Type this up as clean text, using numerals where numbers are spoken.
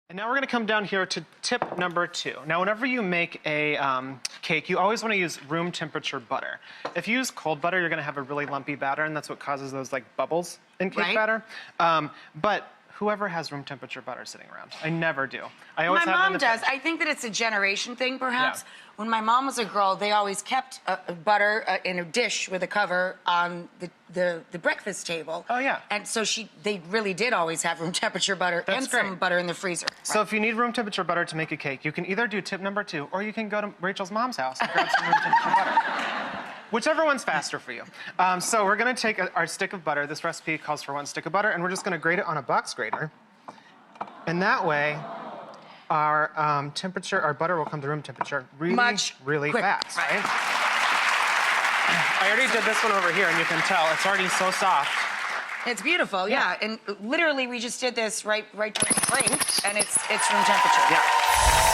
And now we're going to come down here to tip number 2. Now, whenever you make a cake, you always want to use room temperature butter. If you use cold butter, you're going to have a really lumpy batter, and that's what causes those like bubbles in cake batter. But whoever has room temperature butter sitting around, I never do. I always my have it in mom the does. fridge. I think that it's a generation thing, perhaps. Yeah. When my mom was a girl, they always kept butter in a dish with a cover on the breakfast table. Oh, yeah. And so they really did always have room temperature butter and some butter in the freezer. So if you need room temperature butter to make a cake, you can either do tip number 2, or you can go to Rachel's mom's house and grab some room temperature butter. Whichever one's faster for you. So we're gonna take our stick of butter. This recipe calls for 1 stick of butter, and we're just gonna grate it on a box grater. And that way, our butter will come to room temperature really fast, right? I already did this one over here, and you can tell it's already so soft. It's beautiful, yeah. And literally, we just did this right during the break, and it's room temperature. Yeah.